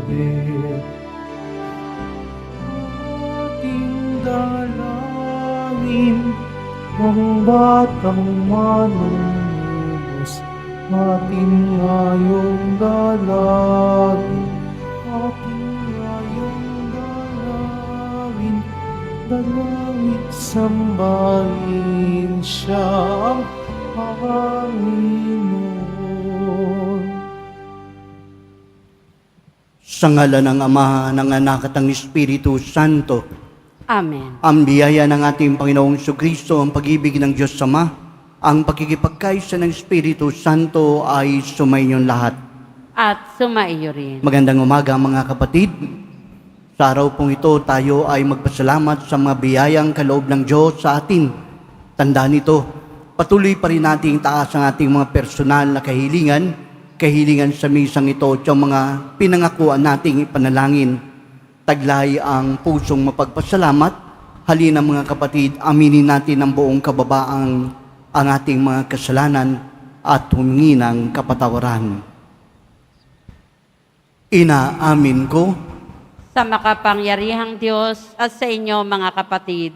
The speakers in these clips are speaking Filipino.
bibig. Ating dalangin, ang batang manunubos, ating ngayong dalangin, ating ngayong dalangin, dalangin sambahin siyang Panginoon. Sa ngalan ng Ama, ng Anak at ng Espiritu Santo. Amen. Ang biyaya ng ating Panginoong Jesucristo, ang pag-ibig ng Diyos Ama, ang pagkikipagkaisa ng Espiritu Santo ay sumainyong lahat. At sumaiyo rin. Magandang umaga mga kapatid. Sa araw pong ito, tayo ay magpasalamat sa mga biyayang kaloob ng Diyos sa atin. Tandaan ito, patuloy pa rin nating taas ang ating mga personal na kahilingan sa misang ito at yung mga pinangakuan nating ipanalangin. Taglay ang pusong mapagpasalamat. Halina mga kapatid, aminin natin ang buong kababaang ang ating mga kasalanan at humingi ng kapatawaran. Inaamin ko Sa makapangyarihang Diyos at sa inyo mga kapatid,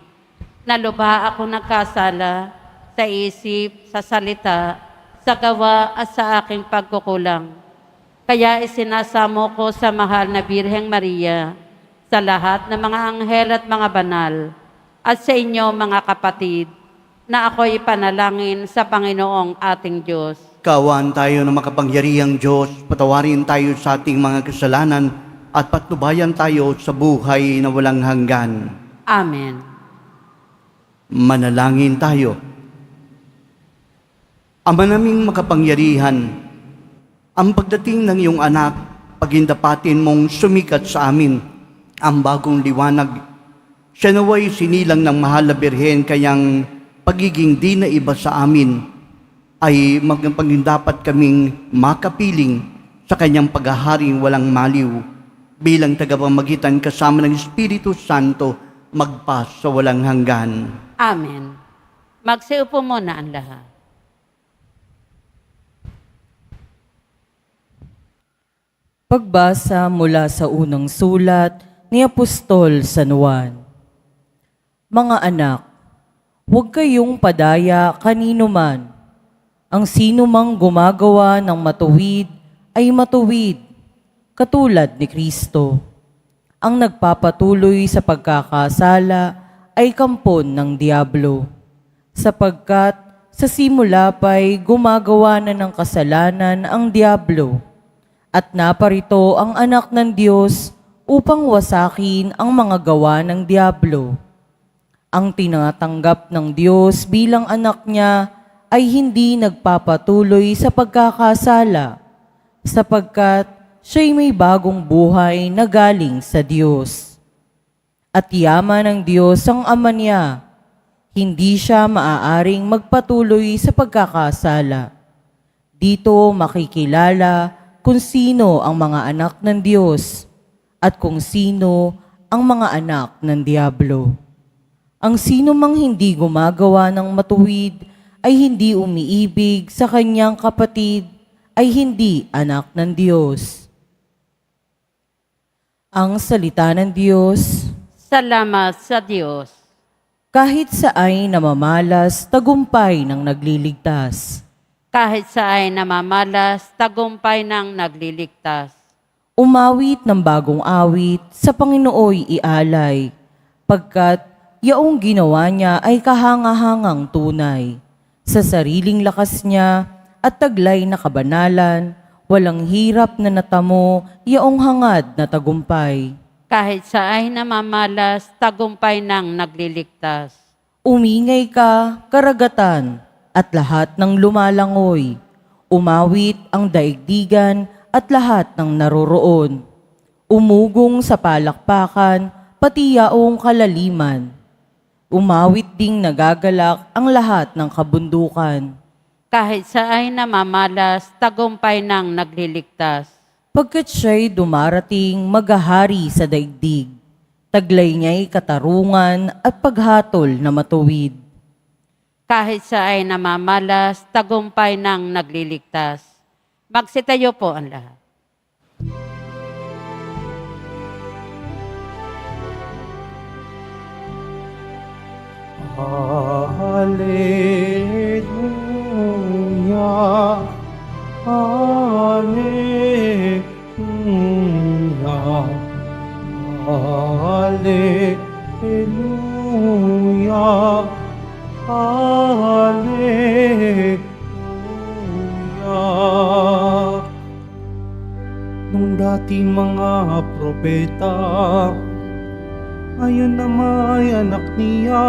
na lubha ako nagkasala sa isip, sa salita, sa gawa at sa aking pagkukulang. Kaya isinasamo ko sa mahal na Birheng Maria, sa lahat ng mga anghel at mga banal, at sa inyo mga kapatid, na ako'y ipanalangin sa Panginoong ating Diyos. Kaawaan tayo ng makapangyarihang Diyos, patawarin tayo sa ating mga kasalanan at patnubayan tayo sa buhay na walang hanggan. Amen. Manalangin tayo. Ama naming makapangyarihan, ang pagdating ng iyong anak, pagindapatin mong sumikat sa amin ang bagong liwanag. Siya naway sinilang ng mahal na Birhen, kayang pagiging di na iba sa amin ay dapat kaming makapiling sa kanyang paghaharing walang maliw bilang tagapamagitan kasama ng Espiritu Santo magpas sa walang hanggan. Amen. Magsiupo muna ang lahat. Pagbasa mula sa unang sulat ni Apostol San Juan. Mga anak, huwag kayong padaya kanino man. Ang sino mang gumagawa ng matuwid ay matuwid, katulad ni Kristo. Ang nagpapatuloy sa pagkakasala ay kampon ng diablo, sapagkat sa simula pa'y gumagawa na ng kasalanan ang diablo, at naparito ang anak ng Diyos upang wasakin ang mga gawa ng diablo. Ang tinatanggap ng Diyos bilang anak niya ay hindi nagpapatuloy sa pagkakasala, sapagkat siya'y may bagong buhay na galing sa Diyos. At yaman ng Diyos ang Ama niya, hindi siya maaaring magpatuloy sa pagkakasala. Dito makikilala kung sino ang mga anak ng Diyos at kung sino ang mga anak ng diablo. Ang sino mang hindi gumagawa ng matuwid ay hindi umiibig sa kanyang kapatid, ay hindi anak ng Diyos. Ang salita ng Diyos. Salamat sa Diyos. Kahit saay namamalas, tagumpay ng nagliligtas. Kahit sa ay namamalas, tagumpay ng nagliligtas. Umawit ng bagong awit, sa Panginooy ialay, pagkat yaong ginawa niya ay kahangahangang tunay. Sa sariling lakas niya at taglay na kabanalan, walang hirap na natamo, yaong hangad na tagumpay. Kahit sa ay namamalas, tagumpay ng nagliligtas. Umingay ka, karagatan, at lahat ng lumalangoy. Umawit ang daigdigan at lahat ng naroroon. Umugong sa palakpakan, pati yaong kalaliman. Umawit ding nagagalak ang lahat ng kabundukan. Kahit sa ay namamalas, tagumpay ng nagliligtas. Pagkat siya'y dumarating maghahari sa daigdig, taglay niya'y katarungan at paghatol na matuwid. Kahit sa ay namamalas, tagumpay ng nagliligtas. Magsitayo po ang lahat. Hallelujah, Hallelujah, Hallelujah, Hallelujah. Nung dating mga propeta, ngayon na may anak niya,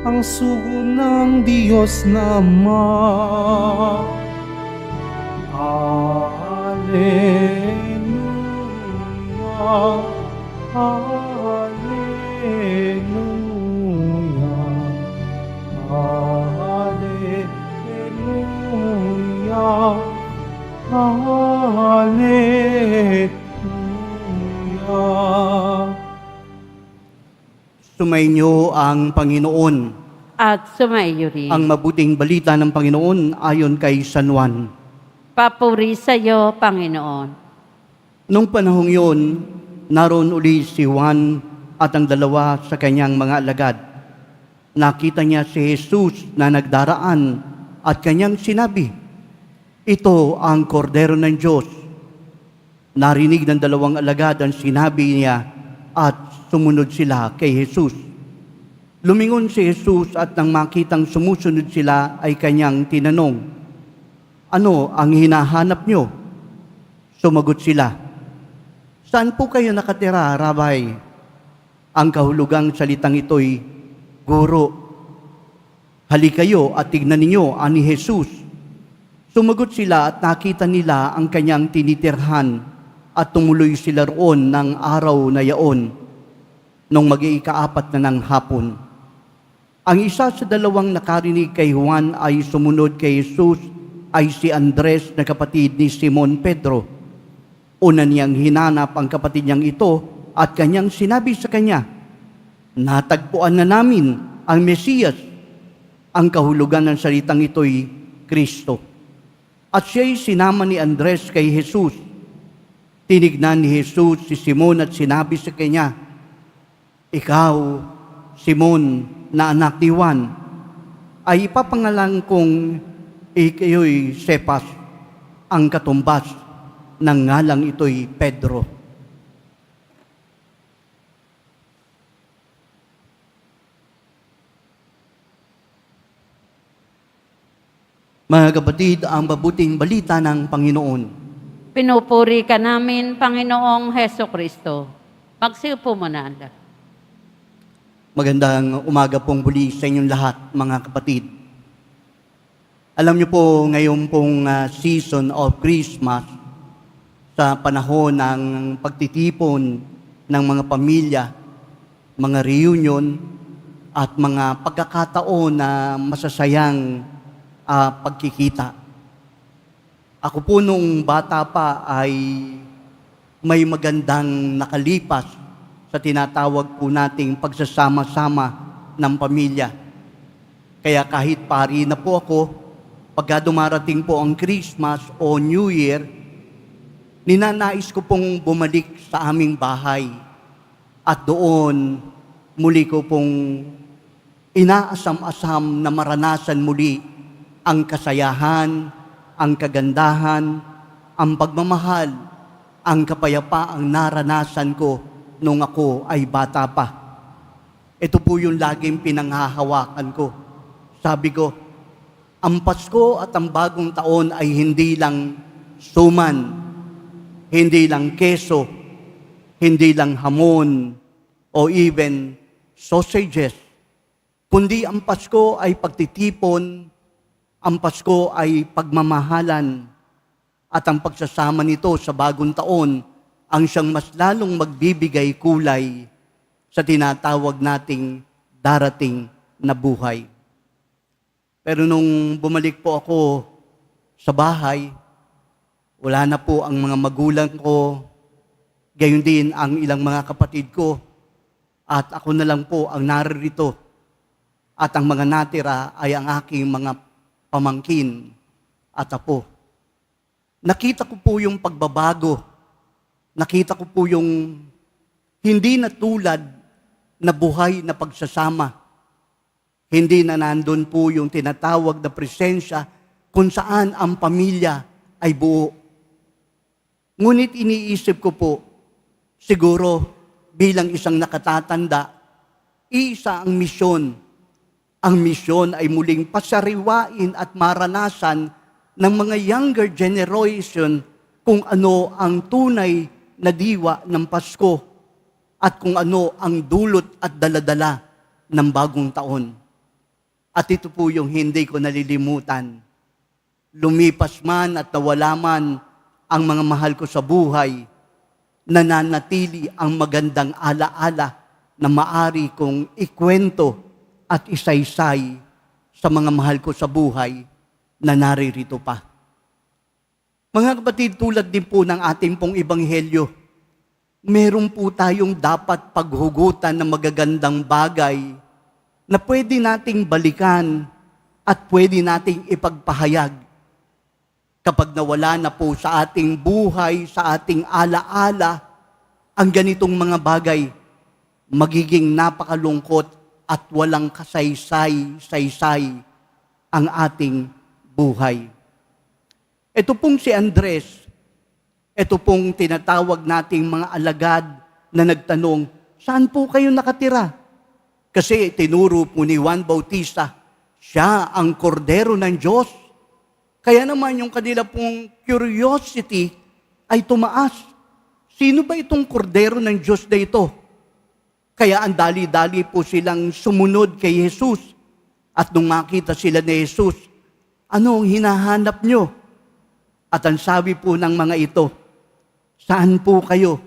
ang sugo ng Diyos na Ama. Hallelujah, Hallelujah, Hallelujah, Hallelujah. Sumainyo ang Panginoon. At sumayo rin. Ang mabuting balita ng Panginoon ayon kay San Juan. Papuri sa iyo, Panginoon. Nung panahong yun, naroon uli si Juan at ang dalawa sa kanyang mga alagad. Nakita niya si Jesus na nagdaraan at kanyang sinabi, "Ito ang kordero ng Diyos." Narinig ng dalawang alagad ang sinabi niya at sumunod sila kay Jesus. Lumingon si Jesus at nang makitang sumusunod sila ay kanyang tinanong, "Ano ang hinahanap nyo?" Sumagot sila, "Saan po kayo nakatira, Rabay?" Ang kahulugang salitang ito'y, "Guro." "Halikayo at tignan ninyo," ani Jesus. Sumagot sila at nakita nila ang kanyang tinitirhan at tumuloy sila roon ng araw na yaon nung mag-iikaapat na ng hapon. Ang isa sa dalawang nakarinig kay Juan ay sumunod kay Jesus ay si Andres na kapatid ni Simon Pedro. Una niyang hinanap ang kapatid niyang ito at kanyang sinabi sa kanya, "Natagpuan na namin ang Mesiyas." Ang kahulugan ng salitang ito'y Kristo. At siya'y sinama ni Andres kay Jesus. Tinignan ni Jesus si Simon at sinabi sa kanya, "Ikaw, Simon, na anak ni Juan, ay ipapangalan kong ikayo'y Cephas, ang katumbas ng ngalang ito'y Pedro." Mga kapatid, ang mabuting balita ng Panginoon. Pinupuri ka namin, Panginoong Heso Kristo. Magsiupo mo na, anda. Magandang umaga pong muli sa inyong lahat, mga kapatid. Alam niyo po, ngayon pong season of Christmas, sa panahon ng pagtitipon ng mga pamilya, mga reunion, at mga pagkakataon na masasayang pagkikita. Ako po nung bata pa ay may magandang nakalipas sa tinatawag po nating pagsasama-sama ng pamilya. Kaya kahit pari na po ako, pagka dumarating po ang Christmas o New Year, ninanais ko pong bumalik sa aming bahay. At doon, muli ko pong inaasam-asam na maranasan muli ang kasayahan, ang kagandahan, ang pagmamahal, ang kapayapaang naranasan ko nung ako ay bata pa. Ito po yung laging pinanghahawakan ko. Sabi ko, ang Pasko at ang bagong taon ay hindi lang suman, hindi lang keso, hindi lang hamon, o even sausages, kundi ang Pasko ay pagtitipon, ang Pasko ay pagmamahalan, at ang pagsasama nito sa bagong taon ang siyang mas lalong magbibigay kulay sa tinatawag nating darating na buhay. Pero nung bumalik po ako sa bahay, wala na po ang mga magulang ko, gayon din ang ilang mga kapatid ko, at ako na lang po ang naririto. At ang mga natira ay ang aking mga pamangkin at apo. Nakita ko po yung pagbabago. Nakita ko po yung hindi na tulad na buhay na pagsasama Hindi na nandun po yung tinatawag na presensya kung saan ang pamilya ay buo. Ngunit iniisip ko po, siguro bilang isang nakatatanda, isa ang misyon. Ang misyon ay muling pasariwain at maranasan ng mga younger generation kung ano ang tunay na diwa ng Pasko at kung ano ang dulot at daladala ng bagong taon. At ito po yung hindi ko nalilimutan. Lumipas man at nawala man ang mga mahal ko sa buhay, nananatili ang magandang alaala na maari kong ikwento at isaysay sa mga mahal ko sa buhay na naririto pa. Mga kapatid, tulad din po ng ating pong ebanghelyo, meron po tayong dapat paghugutan ng magagandang bagay na pwede nating balikan at pwede nating ipagpahayag. Kapag nawala na po sa ating buhay, sa ating alaala, ang ganitong mga bagay, magiging napakalungkot at walang kasaysay-saysay ang ating buhay. Ito pong si Andres, ito pong tinatawag nating mga alagad na nagtanong, saan po kayo nakatira? Kasi tinuro po ni Juan Bautista, siya ang kordero ng Diyos. Kaya naman yung kanila pong curiosity ay tumaas. Sino ba itong kordero ng Diyos na ito? Kaya ang dali-dali po silang sumunod kay Jesus. At nung makita sila ni Jesus, ano ang hinahanap nyo? At ang sabi po ng mga ito, saan po kayo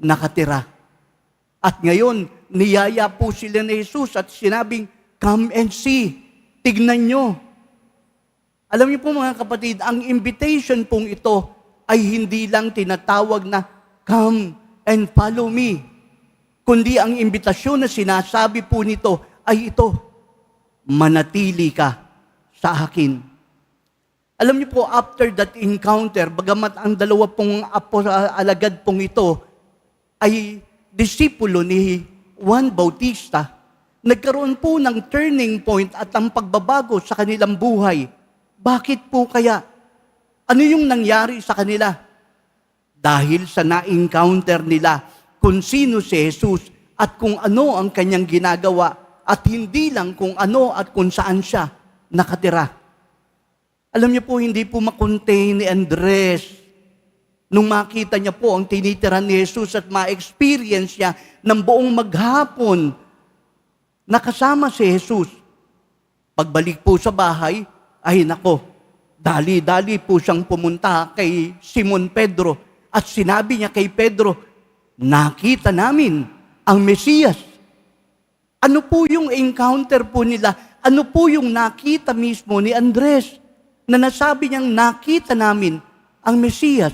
nakatira? At ngayon, niyaya po sila ni Jesus at sinabing, come and see, tignan nyo. Alam niyo po mga kapatid, ang invitation pong ito ay hindi lang tinatawag na, come and follow me. Kundi ang imbitasyon na sinasabi po nito ay ito, manatili ka sa akin. Alam niyo po, after that encounter, bagamat ang dalawa pong alagad pong ito ay disipulo ni Juan Bautista, nagkaroon po ng turning point at ang pagbabago sa kanilang buhay. Bakit po kaya? Ano yung nangyari sa kanila? Dahil sa na-encounter nila kung sino si Jesus at kung ano ang kanyang ginagawa at hindi lang kung ano at kung saan siya nakatira. Alam niyo po, hindi po makontain ni Andres nung makita niya po ang tinitiran ni Jesus at ma-experience niya ng buong maghapon na kasama si Jesus. Pagbalik po sa bahay, ay nako, dali-dali po siyang pumunta kay Simon Pedro at sinabi niya kay Pedro, nakita namin ang Mesiyas. Ano po yung encounter po nila? Ano po yung nakita mismo ni Andres na nasabi niyang nakita namin ang Mesiyas?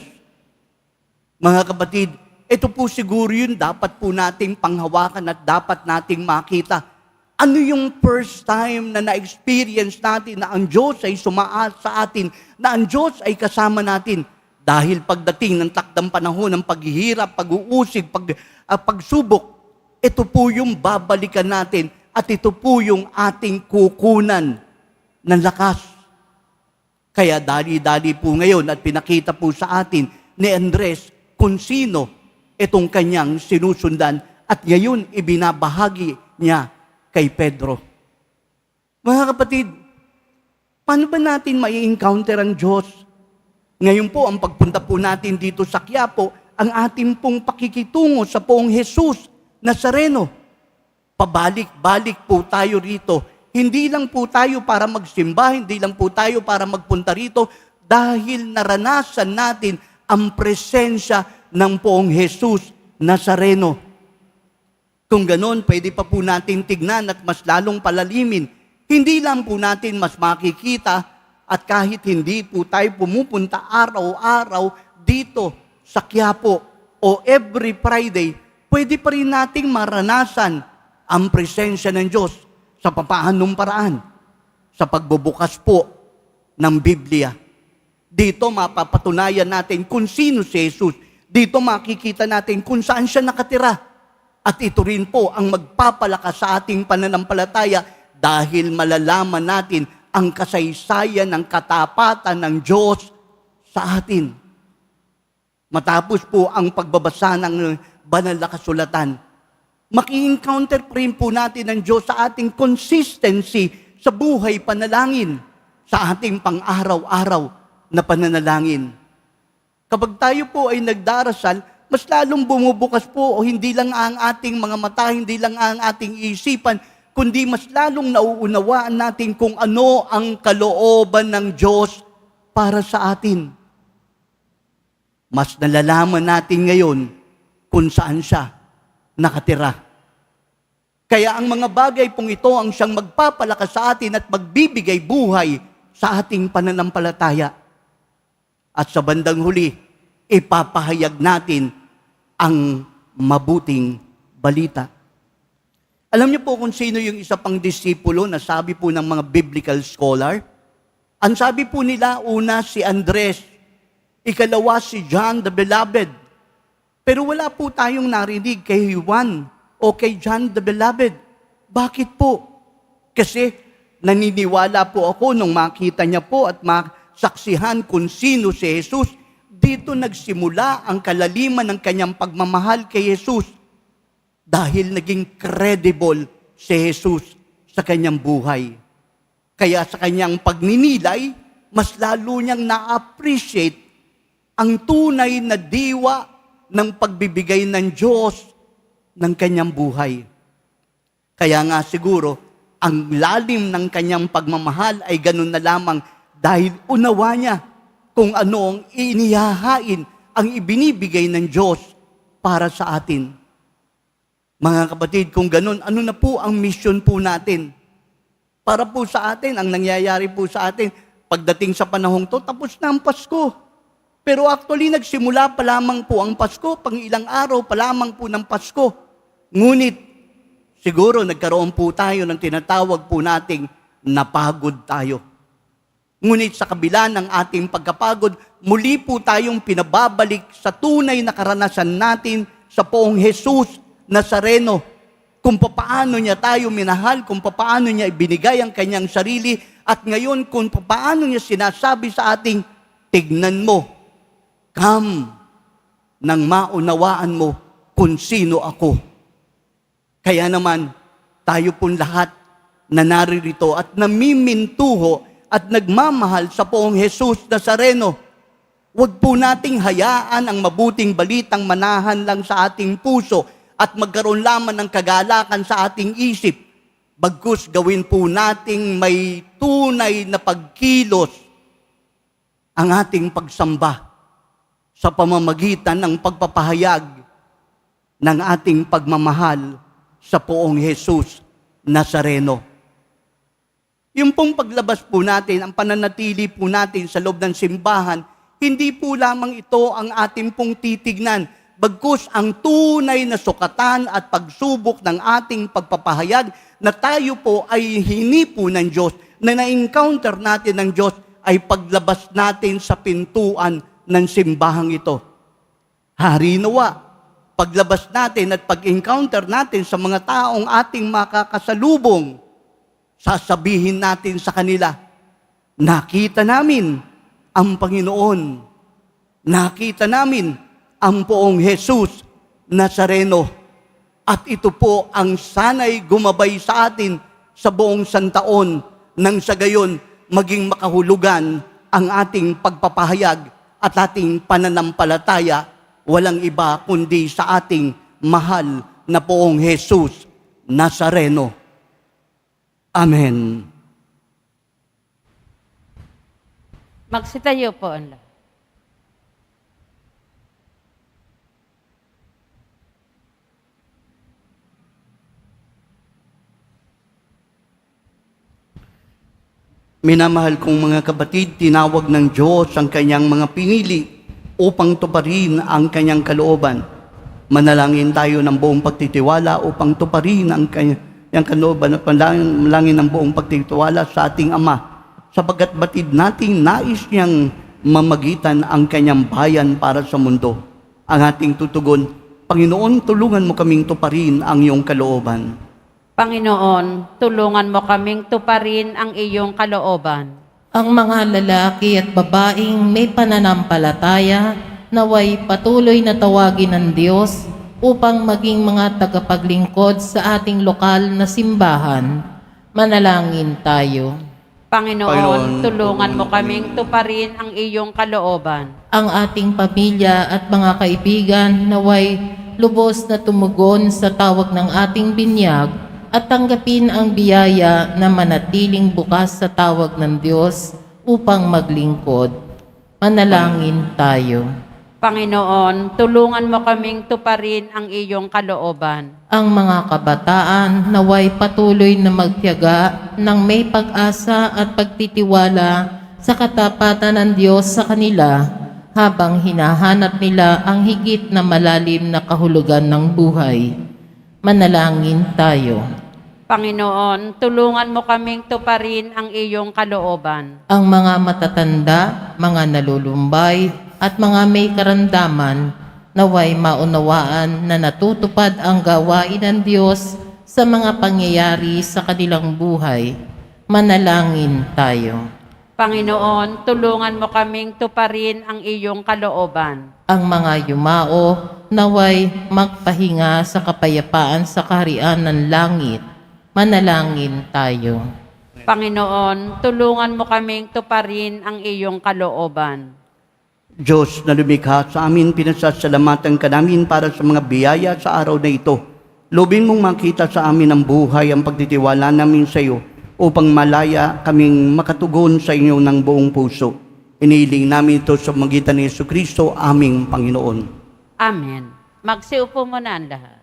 Mga kapatid, ito po siguro yun dapat po nating panghawakan at dapat nating makita. Ano yung first time na na-experience natin na ang Diyos ay sumaat sa atin, na ang Diyos ay kasama natin? Dahil pagdating ng takdang panahon ng paghihirap, pag-uusig, pagsubok, ito po yung babalikan natin at ito po yung ating kukunan ng lakas. Kaya dali-dali po ngayon at pinakita po sa atin ni Andres kung sino itong kanyang sinusundan at ngayon ibinabahagi niya kay Pedro. Mga kapatid, paano ba natin mai-encounter ang Diyos? Ngayon po, ang pagpunta po natin dito sa Quiapo, ang ating pong pakikitungo sa poong Jesus Nazareno. Pabalik-balik po tayo rito. Hindi lang po tayo para magsimba, hindi lang po tayo para magpunta rito, dahil naranasan natin ang presensya ng poong Jesus Nazareno. Kung ganon, pwede pa po natin tignan at mas lalong palalimin. Hindi lang po natin mas makikita at kahit hindi po tayo pumupunta araw-araw dito sa Quiapo o every Friday, pwede pa rin nating maranasan ang presensya ng Diyos sa papaanong paraan, sa pagbubukas po ng Biblia. Dito mapapatunayan natin kung sino si Jesus. Dito makikita natin kung saan siya nakatira. At ito rin po ang magpapalakas sa ating pananampalataya dahil malalaman natin ang kasaysayan ng katapatan ng Diyos sa atin. Matapos po ang pagbabasa ng banal na kasulatan, maki-encounter pa rin po natin ng Diyos sa ating consistency sa buhay panalangin, sa ating pang-araw-araw na pananalangin. Kapag tayo po ay nagdarasal, mas lalong bumubukas po o hindi lang ang ating mga mata, hindi lang ang ating isipan, kundi mas lalong nauunawaan natin kung ano ang kalooban ng Diyos para sa atin. Mas nalalaman natin ngayon kung saan siya nakatira. Kaya ang mga bagay pong ito ang siyang magpapalakas sa atin at magbibigay buhay sa ating pananampalataya. At sa bandang huli, ipapahayag natin ang mabuting balita. Alam niyo po kung sino yung isa pang disipulo na sabi po ng mga biblical scholar? Ang sabi po nila, una si Andres, ikalawa si John the Beloved. Pero wala po tayong narinig kay Juan o kay John the Beloved. Bakit po? Kasi naniniwala po ako nung makita niya po at masaksihan kung sino si Jesus, dito nagsimula ang kalaliman ng kanyang pagmamahal kay Jesus dahil naging credible si Jesus sa kanyang buhay. Kaya sa kanyang pagninilay, mas lalo niyang na-appreciate ang tunay na diwa ng pagbibigay ng Diyos ng kanyang buhay. Kaya nga siguro, ang lalim ng kanyang pagmamahal ay ganun na lamang dahil unawa niya kung ano ang inihahain, ang ibinibigay ng Diyos para sa atin. Mga kapatid, kung ganun, ano na po ang mission po natin? Para po sa atin, ang nangyayari po sa atin, pagdating sa panahong to, tapos na ang Pasko. Pero actually, nagsimula pa lamang po ang Pasko, pang ilang araw pa lamang po ng Pasko. Ngunit, siguro nagkaroon po tayo ng tinatawag po nating napagod tayo. Ngunit sa kabila ng ating pagkapagod, muli po tayong pinababalik sa tunay na karanasan natin sa poong Jesus Nazareno, kung papaano niya tayo minahal, kung papaano niya ibinigay ang kanyang sarili, at ngayon kung papaano niya sinasabi sa ating, tignan mo, come, nang maunawaan mo kung sino ako. Kaya naman, tayo pong lahat na naririto at namimintuho at nagmamahal sa poong Jesus Nazareno, huwag po nating hayaan ang mabuting balitang manahan lang sa ating puso at magkaroon lamang ng kagalakan sa ating isip. Bagkus gawin po nating may tunay na pagkilos ang ating pagsamba sa pamamagitan ng pagpapahayag ng ating pagmamahal sa poong Jesus Nazareno. Yung pong paglabas po natin, ang pananatili po natin sa loob ng simbahan, hindi po lamang ito ang ating pong titignan, bagkus ang tunay na sukatan at pagsubok ng ating pagpapahayag na tayo po ay hinipo ng Diyos, na na-encounter natin ng Diyos ay paglabas natin sa pintuan ng simbahang ito. Hari nawa, paglabas natin at pag-encounter natin sa mga taong ating makakasalubong, sasabihin natin sa kanila, nakita namin ang Panginoon. Nakita namin ang poong Jesus Nazareno. At ito po ang sana'y gumabay sa atin sa buong santaon nang sa gayon maging makahulugan ang ating pagpapahayag at ating pananampalataya, walang iba kundi sa ating mahal na poong Jesus Nazareno. Amen. Magsitayo po ang lahat. Minamahal kong mga kapatid, tinawag ng Diyos ang kanyang mga pinili upang tuparin ang kanyang kalooban. Manalangin tayo ng buong pagtitiwala upang tuparin ang kanyang kalooban at manalangin ng buong pagtitiwala sa ating Ama, sapagkat batid nating nais niyang mamagitan ang kanyang bayan para sa mundo. Ang ating tutugon, Panginoon, tulungan mo kaming tuparin ang iyong kalooban. Panginoon, tulungan mo kaming tuparin ang iyong kalooban. Ang mga lalaki at babaeng may pananampalataya naway patuloy na tawagin ng Diyos upang maging mga tagapaglingkod sa ating lokal na simbahan. Manalangin tayo. Panginoon, tulungan mo kaming tuparin ang iyong kalooban. Ang ating pamilya at mga kaibigan naway lubos na tumugon sa tawag ng ating binyag at tanggapin ang biyaya na manatiling bukas sa tawag ng Diyos upang maglingkod. Manalangin tayo. Panginoon, tulungan mo kaming tuparin ang iyong kalooban. Ang mga kabataan naway patuloy na magtiyaga ng may pag-asa at pagtitiwala sa katapatan ng Diyos sa kanila habang hinahanap nila ang higit na malalim na kahulugan ng buhay. Manalangin tayo. Panginoon, tulungan mo kaming tuparin ang iyong kalooban. Ang mga matatanda, mga nalulumbay, at mga may karamdaman naway maunawaan na natutupad ang gawain ng Diyos sa mga pangyayari sa kanilang buhay. Manalangin tayo. Panginoon, tulungan mo kaming tuparin ang iyong kalooban. Ang mga yumao naway magpahinga sa kapayapaan sa kaharian ng langit. Manalangin tayo. Panginoon, tulungan mo kaming tuparin ang iyong kalooban. Diyos na lumikha sa amin, pinasasalamatan ka namin para sa mga biyaya sa araw na ito. Lubin mong makita sa amin ang buhay, ang pagtitiwala namin sa iyo, upang malaya kaming makatugon sa inyo ng buong puso. Inihiling namin ito sa magitan ni Jesucristo, aming Panginoon. Amen. Magsiupo muna ang lahat.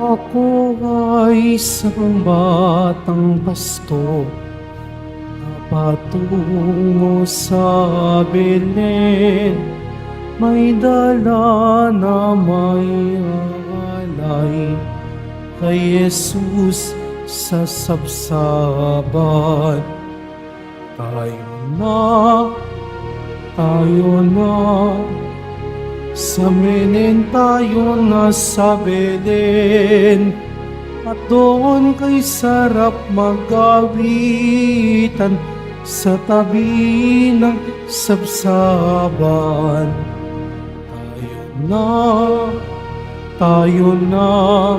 Ako ay isang batang pasto na patungo sa Belen. May dala na may alay kay Jesus sa sabsaban. Tayo na, sa Belen tayo na sa Belen, at doon kay sarap magawitan sa tabi ng sabsaban. Tayo na,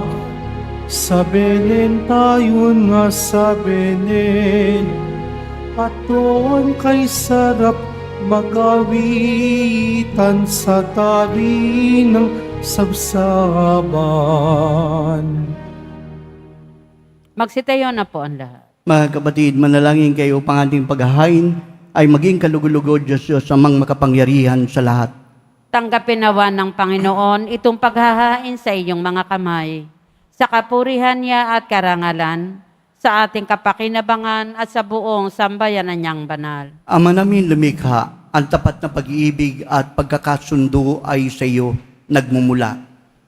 sa Belen tayo na sa Belen, at doon kay sarap magawitan sa tabi ng sabsaban. Magsitayo na po ang lahat. Mga kapatid, manalangin kayo upang ating paghahain ay maging kalugod-lugod Diyos sa mang makapangyarihan sa lahat. Tanggapin nawa ng Panginoon itong paghahain sa iyong mga kamay, sa kapurihan niya at karangalan, sa ating kapakinabangan at sa buong sambayanan niyang banal. Ama namin lumikha, ang tapat na pag-iibig at pagkakasundo ay sa iyo nagmumula.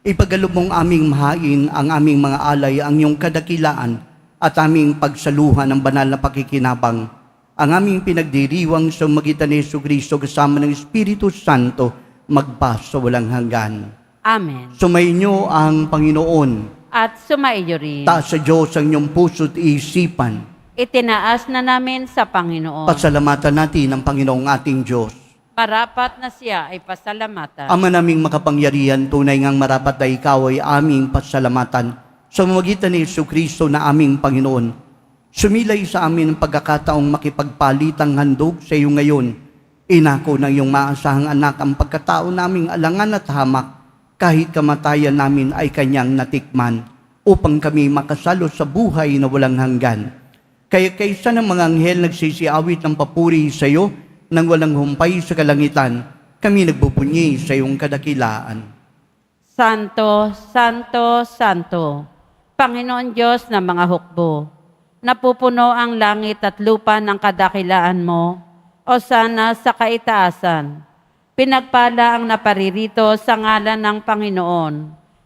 Ipagalob mong aming mahain ang aming mga alay, ang iyong kadakilaan at aming pagsaluhan ng banal na pakikinabang. Ang aming pinagdiriwang sa magitan ni Jesucristo kasama ng Espiritu Santo magpa sa walang hanggan. Amen. Sumainyo ang Panginoon. At sumaiyo rin. Taas sa Diyos ang iyong puso't isipan. Itinaas na namin sa Panginoon. Pasalamatan natin ang Panginoong ating Diyos. Marapat na siya ay pasalamatan. Ama naming makapangyarihan, tunay ngang marapat na ikaw ay aming pasalamatan sa magitan ni Jesucristo na aming Panginoon. Sumilay sa amin ang pagkakataong makipagpalitang handog sa iyo ngayon. Inako ng iyong maasahang anak ang pagkatao naming alangan at hamak, kahit kamatayan namin ay kanyang natikman, upang kami makasalo sa buhay na walang hanggan. Kaya kaysa ng mga anghel nagsisiawit ng papuri sa iyo, nang walang humpay sa kalangitan, kami nagbubunyi sa iyong kadakilaan. Santo, Santo, Santo, Panginoon Diyos ng mga hukbo, napupuno ang langit at lupa ng kadakilaan mo, o sana sa kaitaasan. Pinagpala ang naparirito sa ngalan ng Panginoon,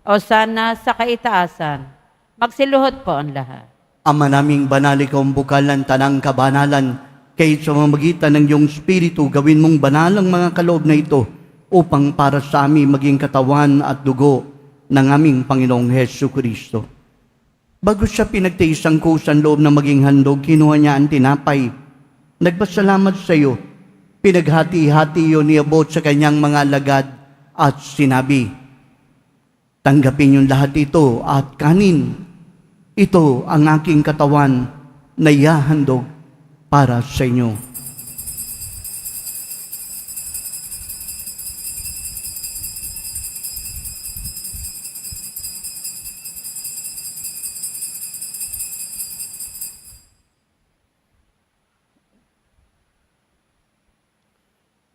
o sana sa kaitaasan. Magsiluhod po ang lahat. Ama naming banal, ikaw ang bukal ng tanang kabanalan, Kaya sa mamagitan ng iyong Espiritu, gawin mong banal ang mga kaloob na ito upang para sa amin maging katawan at dugo ng aming Panginoong Hesus Kristo. Bago siya pinagtiis ang kusang loob na maging handog, kinuha niya ang tinapay. Nagpasalamat sa iyo. Pinaghati-hati iyon niabot sa kanyang mga alagad at sinabi, tanggapin yung lahat ito at kanin. Ito ang aking katawan na ihahandog para sa inyo.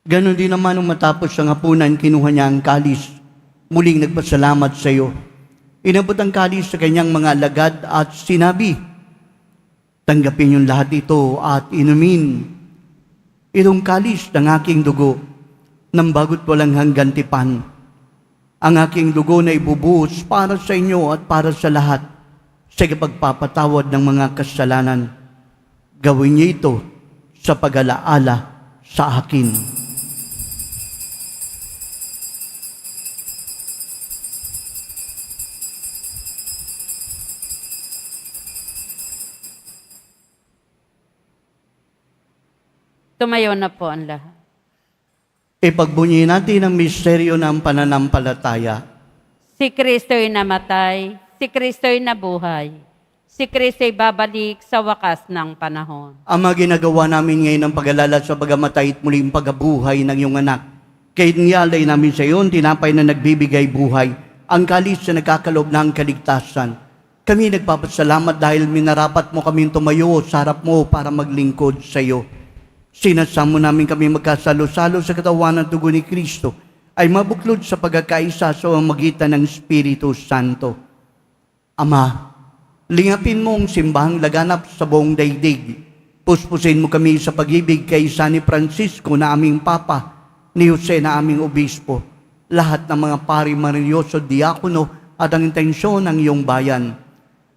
Ganon din naman nung matapos ang hapunan, kinuha niya ang kalis. Muling nagpasalamat sa iyo. Inabot ang kalis sa kanyang mga alagad at sinabi, tanggapin yung lahat ito at inumin. Itong kalis ng aking dugo, ng bago't walang hanggan tipan. Ang aking dugo na ibubuhos para sa inyo at para sa lahat sa pagpapatawad ng mga kasalanan. Gawin niyo ito sa pag-alaala sa akin. Tumayo na po ang lahat. Ipagbunyi natin ang misteryo ng pananampalataya. Si Kristo'y namatay, si Kristo'y nabuhay, si Kristo'y babalik sa wakas ng panahon. Ang mga ginagawa namin ngayon ng pag-alala sa pagamatay at muling pagkabuhay ng iyong anak. Kaya niyalay namin sa iyo, tinapay na nagbibigay buhay, ang kalis na nagkakaloob ng kaligtasan. Kami nagpapasalamat dahil minarapat mo kaming tumayo sa harap mo para maglingkod sa iyo. Sinasamo namin kami magkasalo-salo sa katawan ng dugo ni Kristo ay mabuklod sa pagkakaisa sa magitan ng Espiritu Santo. Ama, lingapin mo ang simbahang laganap sa buong daigdig. Puspusin mo kami sa pag-ibig kay San Francisco na aming Papa, ni Jose na aming Obispo, lahat ng mga pari marilyoso, diakono at ang intensyon ng iyong bayan.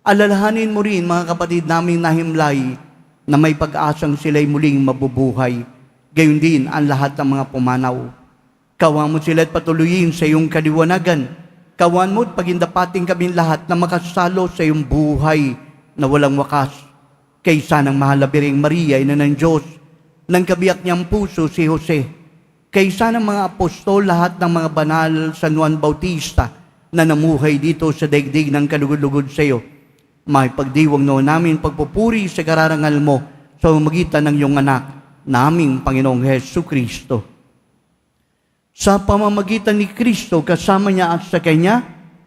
Alalahanin mo rin mga kapatid naming nahimlay na may pag-asang sila'y muling mabubuhay. Gayon din ang lahat ng mga pumanaw. Kawan mo sila at patuloyin sa iyong kaliwanagan. Kawan mo at pagindapating kami lahat na makasalo sa iyong buhay na walang wakas. Kaysa ng mahal na Birheng Maria, ina ng Diyos, ng kabiyak niyang puso si Jose. Kaysa ng mga apostol, lahat ng mga banal San Juan Bautista na namuhay dito sa daigdig ng kalugod-lugod sa iyo. May pagdiwang noon namin pagpupuri sa kararangal mo sa magitan ng iyong anak, naming Panginoong Hesus Kristo. Sa pamamagitan ni Kristo, kasama niya at sa Kanya,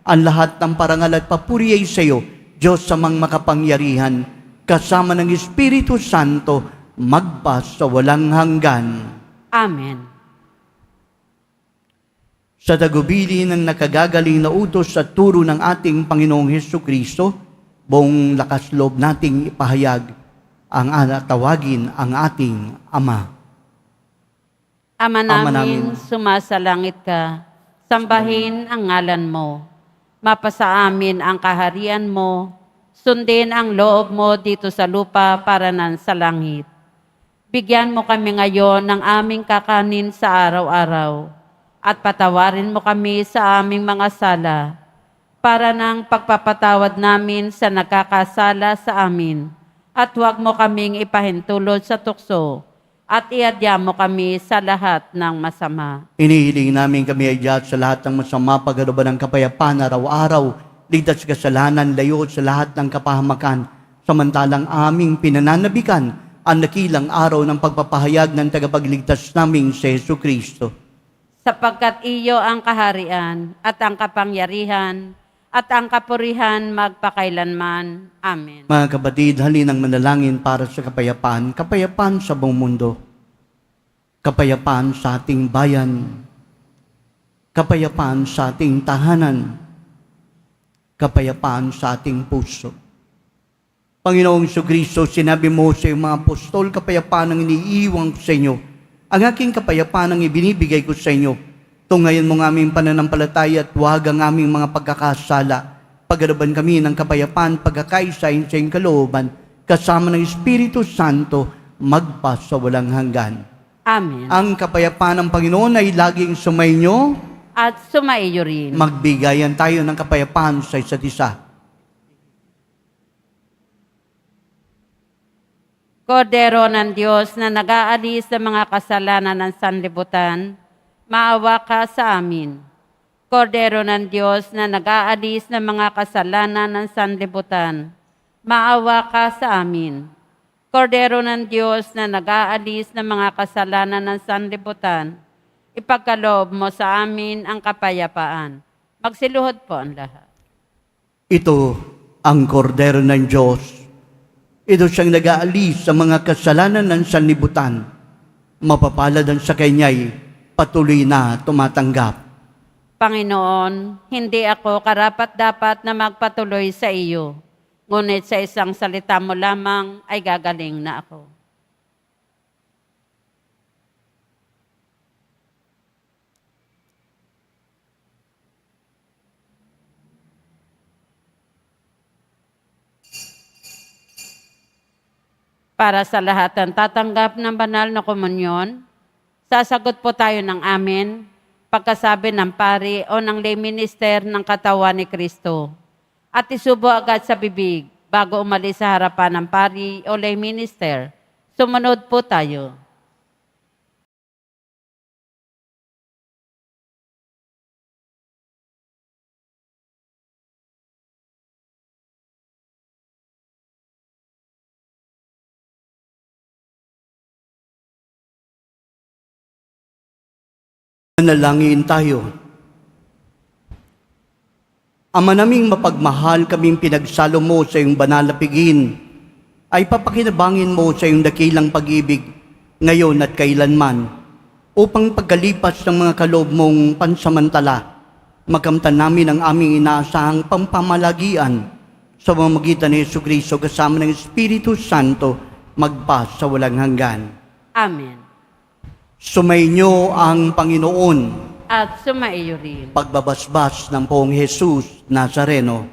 ang lahat ng parangal at papuri ay sa iyo, Diyos samang makapangyarihan, kasama ng Espiritu Santo, magpa sa walang hanggan. Amen. Sa tagubili ng nakagagaling na utos at turo ng ating Panginoong Hesus Kristo, buong lakas loob nating ipahayag ang tawagin ang ating Ama. Ama Ama namin, namin, sumasalangit ka, sambahin ang ngalan mo. Mapasa amin ang kaharian mo, sundin ang loob mo dito sa lupa para nan sa langit. Bigyan mo kami ngayon ng aming kakanin sa araw-araw, at patawarin mo kami sa aming mga sala, para ng pagpapatawad namin sa nagkakasala sa amin, at huwag mo kaming ipahintulot sa tukso, at iadya mo kami sa lahat ng masama. Inihiling namin kami ay diyat sa lahat ng masama, pagkaroon ng kapayapaan araw-araw, ligtas sa kasalanan, layo sa lahat ng kapahamakan, samantalang aming pinananabikan ang nakilang araw ng pagpapahayag ng tagapagligtas naming si Hesus Kristo. Sapagkat iyo ang kaharian, at ang kapangyarihan, at ang kapurihan magpakailanman. Amen. Mga kapatid, halinang manalangin para sa kapayapaan, kapayapaan sa buong mundo, kapayapaan sa ating bayan, kapayapaan sa ating tahanan, kapayapaan sa ating puso. Panginoong Jesucristo, sinabi mo sa iyong mga apostol, kapayapaan ang iniiwan ko sa inyo. Ang aking kapayapaan ang ibinibigay ko sa inyo. Tungayan mo ng aming pananampalataya at huwag ang aming mga pagkakasala. Pagaraban kami ng kapayapaan, pagkakaisa sa iyong kalooban, kasama ng Espiritu Santo, magpa sa walang hanggan. Amen. Ang kapayapaan ng Panginoon ay laging sumainyo. At sumaiyo rin. Magbigayan tayo ng kapayapaan sa isa't isa. Kordero ng Diyos na nag-aalis sa mga kasalanan ng sanlibutan, maawa ka sa amin. Kordero ng Diyos na nag-aalis ng mga kasalanan ng sanlibutan, maawa ka sa amin. Kordero ng Diyos na nag-aalis ng mga kasalanan ng sanlibutan, ipagkaloob mo sa amin ang kapayapaan. Magsiluhod po ang lahat. Ito ang kordero ng Diyos. Ito siyang nag-aalis sa mga kasalanan ng sanlibutan. Mapapalad ang sa kanya'y patuloy na tumatanggap. Panginoon, hindi ako karapat-dapat na magpatuloy sa iyo. Ngunit sa isang salita mo lamang ay gagaling na ako. Para sa lahat ng tatanggap ng banal na komunyon, sasagot po tayo ng amen, pagkasabi ng pari o ng lay minister ng katawan ni Kristo. At isubo agad sa bibig bago umalis sa harapan ng pari o lay minister. Sumunod po tayo. Manalangin tayo. Ama naming mapagmahal, kaming pinagsalo mo sa iyong banal na piging, ay papakinabangin mo sa iyong dakilang pag-ibig ngayon at kailanman, upang pagkalipas ng mga kaloob mong pansamantala, makamtan namin ang aming inaasahang pampamalagian sa pamamagitan ni Jesucristo kasama ng Espiritu Santo, magpa sa walang hanggan. Amen. Sumainyo ang Panginoon. At sumaiyo rin. Pagbabasbas ng Poong Jesus Nazareno.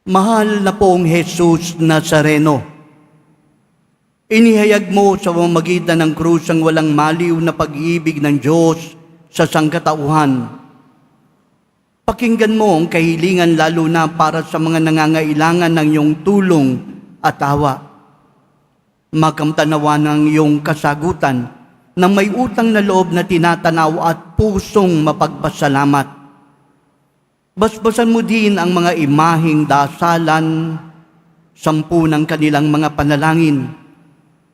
Mahal na Poong Jesus Nazareno, inihayag mo sa pamamagitan ng krus ang walang maliw na pag-ibig ng Diyos sa sangkatauhan. Pakinggan mo ang kahilingan lalo na para sa mga nangangailangan ng iyong tulong at awa. Makamtanawa ng iyong kasagutan na may utang na loob na tinatanaw at pusong mapagpasalamat. Basbasan mo din ang mga imaheng dasalan, 10 ng kanilang mga panalangin,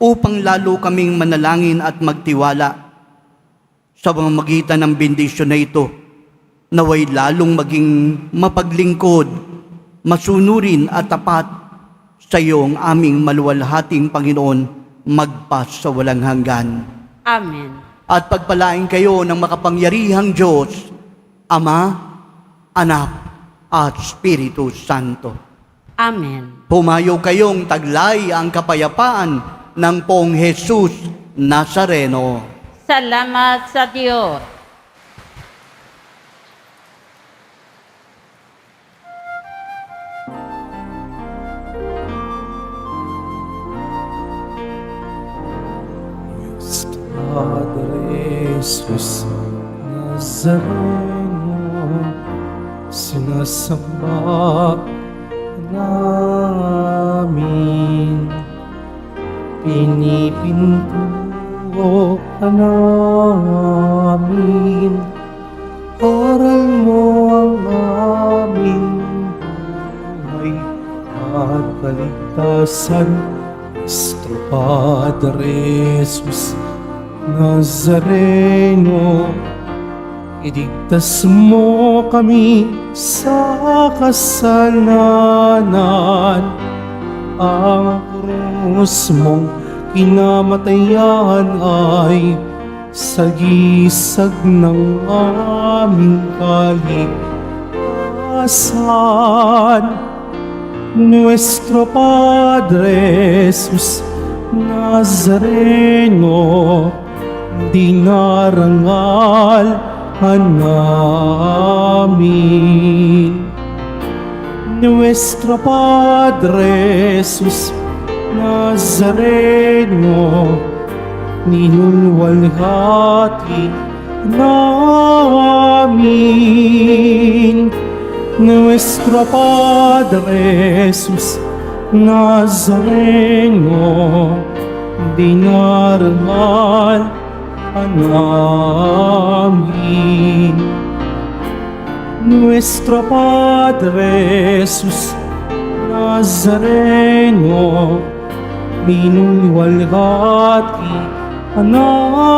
upang lalo kaming manalangin at magtiwala. Sa pamamagitan ng bendisyon na ito, naway lalong maging mapaglingkod, masunurin at tapat sa iyong aming maluwalhating Panginoon, magpas sa walang hanggan. Amen. At pagpalain kayo ng makapangyarihang Diyos, Ama, Anak, at Espiritu Santo. Amen. Pumayo kayong taglay ang kapayapaan ng Poong Jesus Nazareno. Salamat sa Diyos. Padre Jesus Nazareno, sinasamba namin, pinipinto ka namin, aral mo ang aming buhay at kaligtasan. Nuestro Padre Jesus Nazareno, iligtas mo kami sa kasalanan. Ang krus mong kinamatayan ay sagisag ng aming kaligtasan. Nuestro Padre Jesus Nazareno, dinarangal namin. Nuestro Padre Jesus Nazareno, ninulwalhati namin. Nuestro Padre Jesus Nazareno, dinarmal namin. Nuestro Padre Jesus Nazareno, minulwalhati namin.